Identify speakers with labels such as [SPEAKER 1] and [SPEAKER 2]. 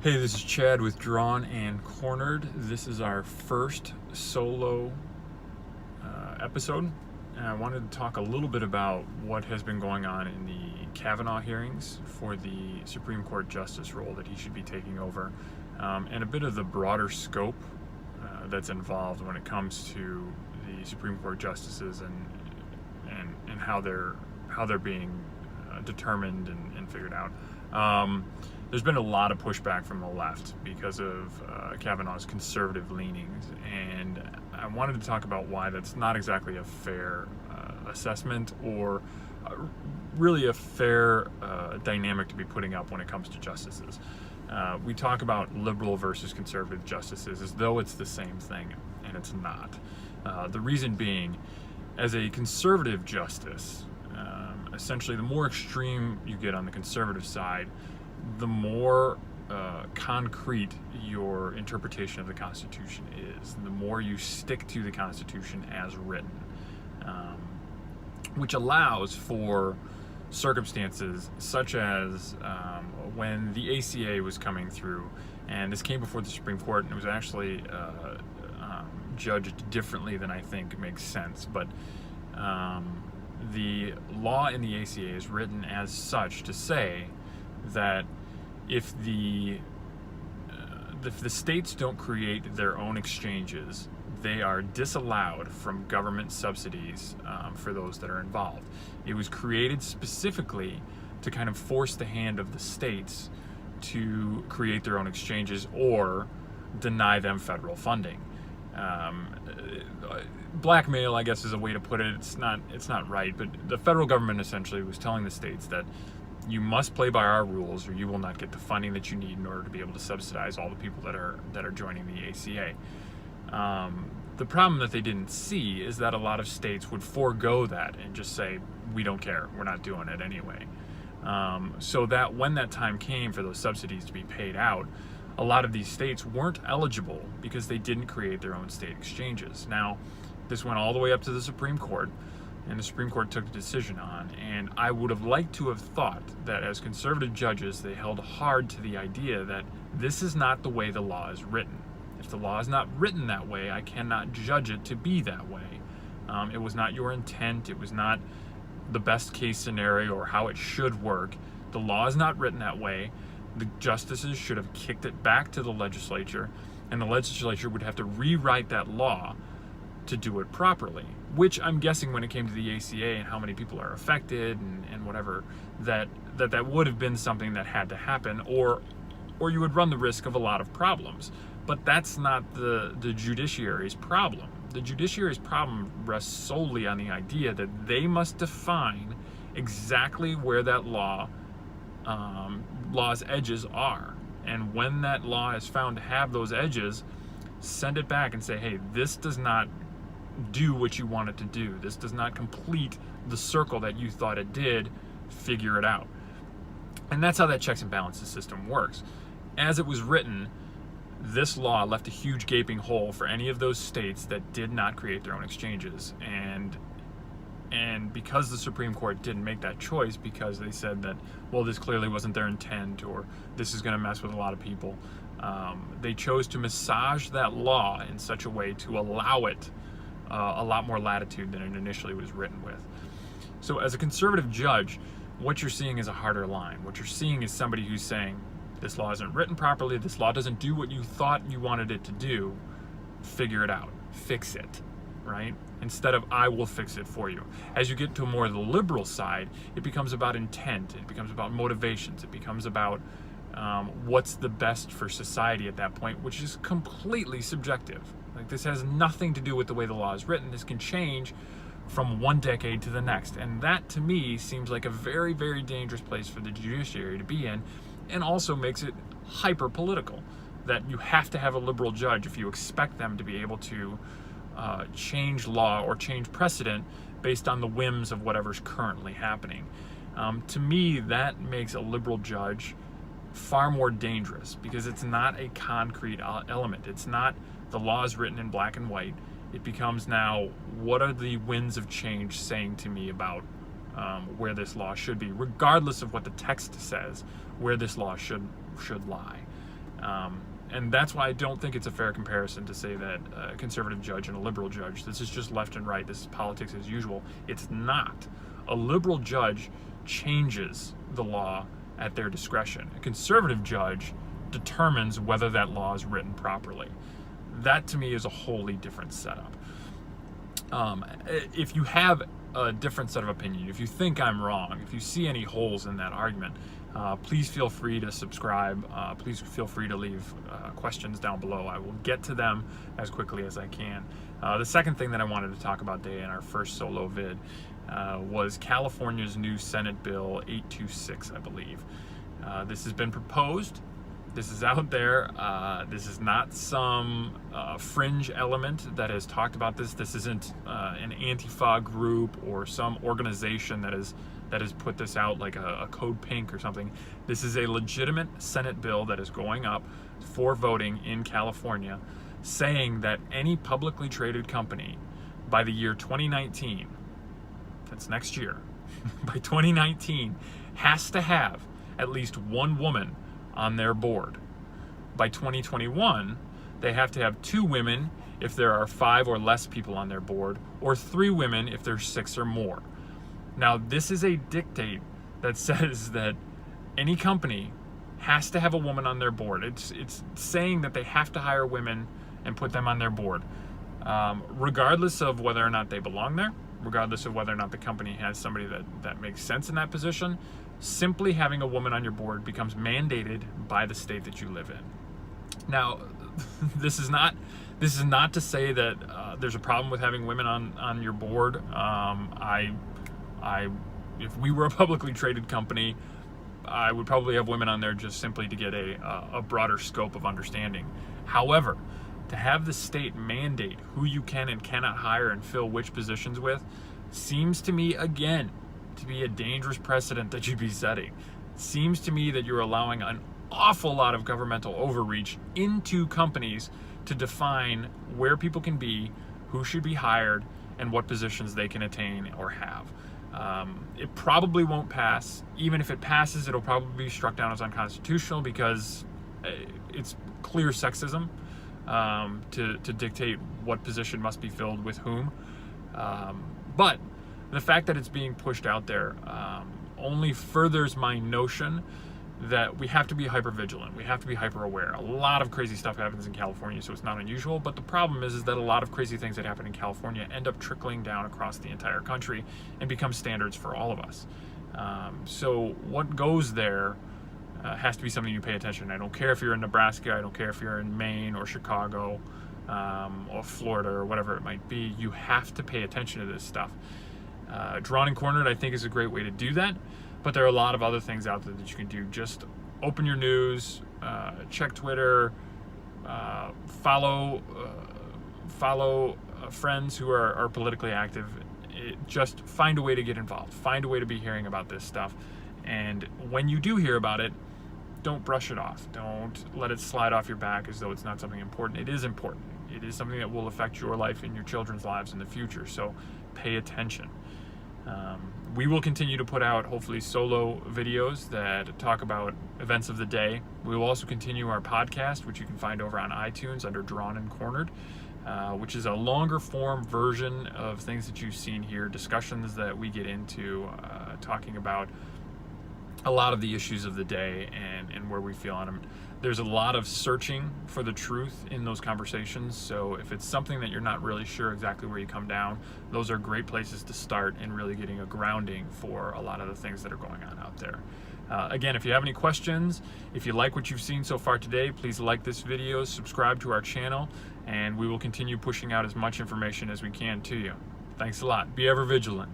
[SPEAKER 1] Hey, this is Chad with Drawn and Cornered. This is our first solo episode, and I wanted to talk a little bit about what has been going on in the Kavanaugh hearings for the Supreme Court justice role that he should be taking over, and a bit of the broader scope that's involved when it comes to the Supreme Court justices and how they're being determined and figured out. There's been a lot of pushback from the left because of Kavanaugh's conservative leanings, and I wanted to talk about why that's not exactly a fair assessment or really a fair dynamic to be putting up when it comes to justices. We talk about liberal versus conservative justices as though it's the same thing, and it's not. The reason being, as a conservative justice, essentially the more extreme you get on the conservative side, the more concrete your interpretation of the Constitution is, the more you stick to the Constitution as written, which allows for circumstances such as when the ACA was coming through, and this came before the Supreme Court, and it was actually judged differently than I think makes sense, but the law in the ACA is written as such to say that if the states don't create their own exchanges, they are disallowed from government subsidies for those that are involved. It was created specifically to kind of force the hand of the states to create their own exchanges or deny them federal funding. Blackmail, I guess, is a way to put it. It's not right, but the federal government essentially was telling the states that you must play by our rules or you will not get the funding that you need in order to be able to subsidize all the people that are joining the ACA. The problem that they didn't see is that a lot of states would forego that and just say, we don't care, we're not doing it anyway. So that when that time came for those subsidies to be paid out, a lot of these states weren't eligible because they didn't create their own state exchanges. Now, this went all the way up to the Supreme Court, and the Supreme Court took a decision on, and I would have liked to have thought that as conservative judges, they held hard to the idea that this is not the way the law is written. If the law is not written that way, I cannot judge it to be that way. It was not your intent, it was not the best case scenario or how it should work. The law is not written that way. The justices should have kicked it back to the legislature, and the legislature would have to rewrite that law to do it properly, which I'm guessing when it came to the ACA and how many people are affected and whatever, that would have been something that had to happen, or you would run the risk of a lot of problems. But that's not the judiciary's problem. The judiciary's problem rests solely on the idea that they must define exactly where that law's edges are. And when that law is found to have those edges, send it back and say, hey, this does not do what you want it to do. This does not complete the circle that you thought it did. Figure it out. And that's how that checks and balances system works. As it was written, this law left a huge gaping hole for any of those states that did not create their own exchanges. And because the Supreme Court didn't make that choice, because they said that, well, this clearly wasn't their intent, or this is going to mess with a lot of people, they chose to massage that law in such a way to allow it a lot more latitude than it initially was written with. So as a conservative judge, what you're seeing is a harder line. What you're seeing is somebody who's saying, this law isn't written properly, this law doesn't do what you thought you wanted it to do, figure it out, fix it, right? Instead of, I will fix it for you. As you get to more of the liberal side, it becomes about intent, it becomes about motivations, it becomes about what's the best for society at that point, which is completely subjective. Like, this has nothing to do with the way the law is written. This can change from one decade to the next. And that, to me, seems like a very, very dangerous place for the judiciary to be in, and also makes it hyper political, that you have to have a liberal judge if you expect them to be able to change law or change precedent based on the whims of whatever's currently happening. To me, that makes a liberal judge far more dangerous, because it's not a concrete element. It's not the law is written in black and white. It becomes now, what are the winds of change saying to me about where this law should be, regardless of what the text says, where this law should lie. And that's why I don't think it's a fair comparison to say that a conservative judge and a liberal judge, this is just left and right, this is politics as usual. It's not. A liberal judge changes the law at their discretion. A conservative judge determines whether that law is written properly. That to me is a wholly different setup. If you have a different set of opinion, if you think I'm wrong, if you see any holes in that argument, please feel free to subscribe. Please feel free to leave questions down below. I will get to them as quickly as I can. The second thing that I wanted to talk about today in our first solo vid was California's new Senate Bill 826, I believe. This has been proposed. This is out there. This is not some fringe element that has talked about this. This isn't an Antifa group or some organization that has put this out like a Code Pink or something. This is a legitimate Senate bill that is going up for voting in California, saying that any publicly traded company by the year 2019, that's next year, by 2019, has to have at least one woman on their board. By 2021, they have to have 2 women if there are 5 or less people on their board, or 3 women if there's 6 or more. Now, this is a dictate that says that any company has to have a woman on their board. It's saying that they have to hire women and put them on their board, regardless of whether or not they belong there, regardless of whether or not the company has somebody that makes sense in that position. Simply having a woman on your board becomes mandated by the state that you live in. Now, this is not to say that there's a problem with having women on your board. If we were a publicly traded company, I would probably have women on there just simply to get a broader scope of understanding. However, to have the state mandate who you can and cannot hire and fill which positions with seems to me, again, to be a dangerous precedent that you'd be setting. Seems to me that you're allowing an awful lot of governmental overreach into companies to define where people can be, who should be hired, and what positions they can attain or have. It probably won't pass. Even if it passes, it'll probably be struck down as unconstitutional because it's clear sexism to dictate what position must be filled with whom. But the fact that it's being pushed out there only furthers my notion that we have to be hyper vigilant. We have to be hyper aware. A lot of crazy stuff happens in California, so it's not unusual. But the problem is that a lot of crazy things that happen in California end up trickling down across the entire country and become standards for all of us. So what goes there has to be something you pay attention to. I don't care if you're in Nebraska. I don't care if you're in Maine or Chicago or Florida or whatever it might be. You have to pay attention to this stuff. Drawn and Cornered, I think, is a great way to do that. But there are a lot of other things out there that you can do. Just open your news, check Twitter, follow friends who are politically active. Just find a way to get involved. Find a way to be hearing about this stuff. And when you do hear about it, don't brush it off. Don't let it slide off your back as though it's not something important. It is important. It is something that will affect your life and your children's lives in the future. So pay attention. We will continue to put out, hopefully, solo videos that talk about events of the day. We will also continue our podcast, which you can find over on iTunes under Drawn and Cornered, which is a longer form version of things that you've seen here, discussions that we get into, talking about a lot of the issues of the day and where we feel on them. There's a lot of searching for the truth in those conversations, so if it's something that you're not really sure exactly where you come down, those are great places to start in really getting a grounding for a lot of the things that are going on out there. Again, if you have any questions, if you like what you've seen so far today, please like this video, subscribe to our channel, and we will continue pushing out as much information as we can to you. Thanks a lot. Be ever vigilant.